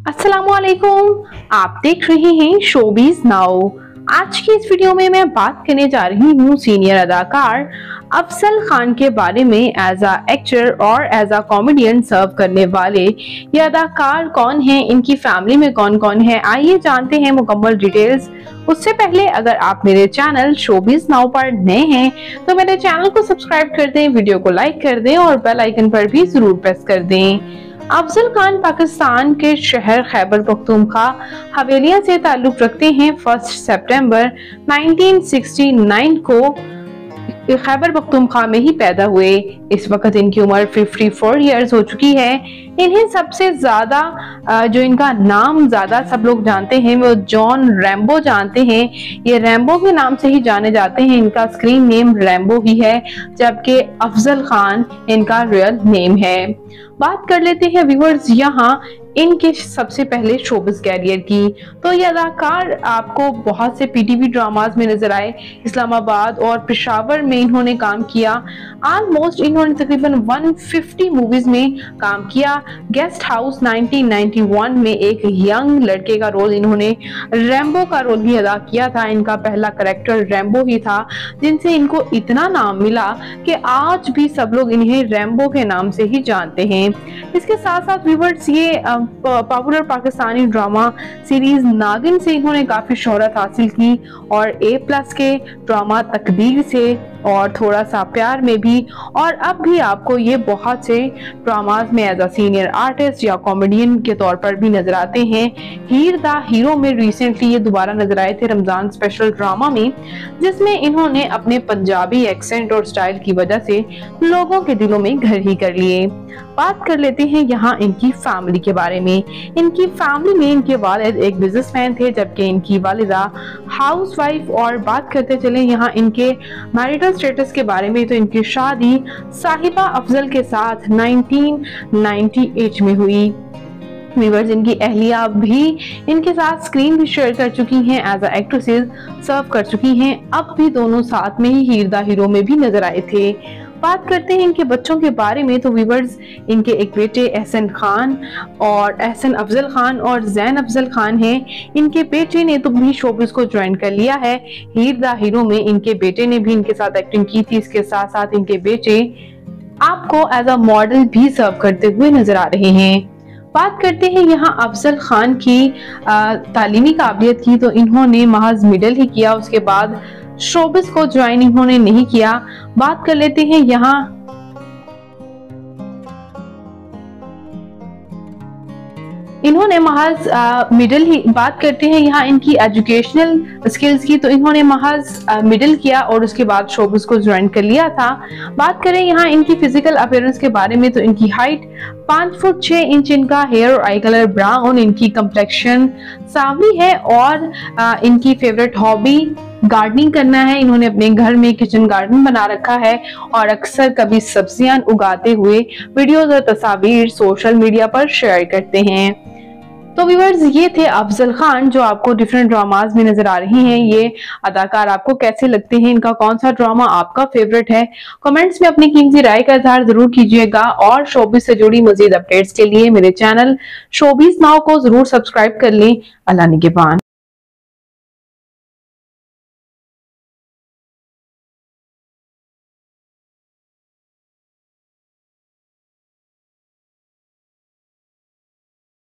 अस्सलामुअलैकुम, आप देख रहे हैं शोबीज नाउ। आज की इस वीडियो में मैं बात करने जा रही हूँ सीनियर अदाकार अफजल खान के बारे में। एज अ एक्टर और एज अ कॉमेडियन सर्व करने वाले ये अदाकार कौन हैं, इनकी फैमिली में कौन कौन है, आइए जानते हैं मुकम्मल डिटेल्स। उससे पहले अगर आप मेरे चैनल शोबीज नाउ पर नए हैं तो मेरे चैनल को सब्सक्राइब कर दें, वीडियो को लाइक कर दें और बेल आइकन पर भी जरूर प्रेस कर दें। अफजल खान पाकिस्तान के शहर खैबर पख्तूनख्वा हवेलिया से ताल्लुक रखते हैं। 1 सितंबर 1969 को खैबर पख्तूनख्वा में ही पैदा हुए। इस वक्त इनकी उम्र 54 इयर्स हो चुकी है। इन्हें सबसे ज्यादा जो इनका नाम ज्यादा सब लोग जानते हैं वो जॉन रैम्बो जानते हैं। ये रैम्बो के नाम से ही जाने जाते हैं, इनका स्क्रीन नेम रैम्बो ही है, जबकि अफजल खान इनका रियल नेम है। बात कर लेते हैं व्यूअर्स यहाँ इनके सबसे पहले शोबिस कैरियर की। तो ये अदाकार आपको बहुत से पीटीवी ड्रामाज में नजर आए। इस्लामाबाद और पेशावर में इन्होंने काम किया। ऑलमोस्ट इन्होंने तकरीबन 150 मूवीज में काम किया। गेस्ट हाउस 1991 में एक यंग लड़के का रोल इन्होंने रैम्बो का रोल भी अदा किया था। इनका पहला कैरेक्टर रैम्बो ही था, जिनसे इनको इतना नाम मिला कि आज भी सब लोग इन्हें रैम्बो के नाम से ही जानते हैं। इसके साथ साथ व्यूअर्स ये पॉपुलर पाकिस्तानी ड्रामा सीरीज नागिन से इन्होंने काफी शोहरत हासिल की और A+ के ड्रामा तकदीर से और थोड़ा सा प्यार में भी, और अब भी आपको ये बहुत से ड्रामाज में एज अ सीनियर आर्टिस्ट या कॉमेडियन के तौर पर भी नजर आते हैं। हीर दा हीरो में रिसेंटली ये दोबारा नजर आए थे रमजान स्पेशल ड्रामा में, जिसमें इन्होंने अपने पंजाबी एक्सेंट और स्टाइल की वजह से लोगों के दिलों में घर ही कर लिए। बात कर लेते हैं यहाँ इनकी फैमिली के बारे में। इनकी फैमिली में इनके वालिद एक बिजनेसमैन थे, जबकि इनकी वालिदा हाउसवाइफ। और बात करते चले यहाँ इनके मैरिटल स्टेटस के बारे में, तो इनकी शादी साहिबा अफजल के साथ 1998 में हुई। व्यूअर्स इनकी अहलिया भी इनके साथ स्क्रीन भी शेयर कर चुकी हैं, एज अ एक्ट्रेसेस सर्व कर चुकी हैं। अब भी दोनों साथ में ही हीर दा हीरो में भी नजर आए थे। बात करते हैं इनके बच्चों के बारे में, तो व्यूअर्स इनके एक बेटे एहसन खान और एहसन अफजल खान और जैन अफजल खान हैं। इनके बेटे ने तो भी शोबिस को ज्वाइन कर लिया है। हीर दा हीरो में इनके बेटे ने भी इनके साथ एक्टिंग की थी। इसके साथ साथ इनके बेटे आपको एज अ मॉडल भी सर्व करते हुए नजर आ रहे हैं। बात करते हैं यहाँ अफजल खान की तालीमी काबिलियत की, तो इन्होंने महज मिडिल ही किया, उसके बाद शोबिस को ज्वाइन इन्होंने नहीं किया। बात कर लेते हैं यहाँ इन्होंने महज मिडिल ही। बात करते हैं यहाँ इनकी एजुकेशनल स्किल्स की, तो इन्होंने महज मिडिल किया और उसके बाद शोबिस को ज्वाइन कर लिया था। बात करें यहाँ इनकी फिजिकल अपीयरेंस के बारे में, तो इनकी हाइट 5 फुट 6 इंच, इनका हेयर और आई कलर ब्राउन, इनकी कंप्लेक्शन सांवली है और इनकी फेवरेट हॉबी गार्डनिंग करना है। इन्होंने अपने घर में किचन गार्डन बना रखा है और अक्सर कभी सब्जियां उगाते हुए वीडियोस और तस्वीर सोशल मीडिया पर शेयर करते हैं। तो व्यूअर्स ये थे अफजल खान जो आपको डिफरेंट ड्रामाज में नजर आ रही हैं। ये अदाकार आपको कैसे लगते हैं, इनका कौन सा ड्रामा आपका फेवरेट है, कमेंट्स में अपनी कीमती राय का इजहार जरूर कीजिएगा। और शोबिस से जुड़ी मजीद अपडेट्स के लिए मेरे चैनल शोबीज नाउ को जरूर सब्सक्राइब कर लें। अल्लाह निगहबान।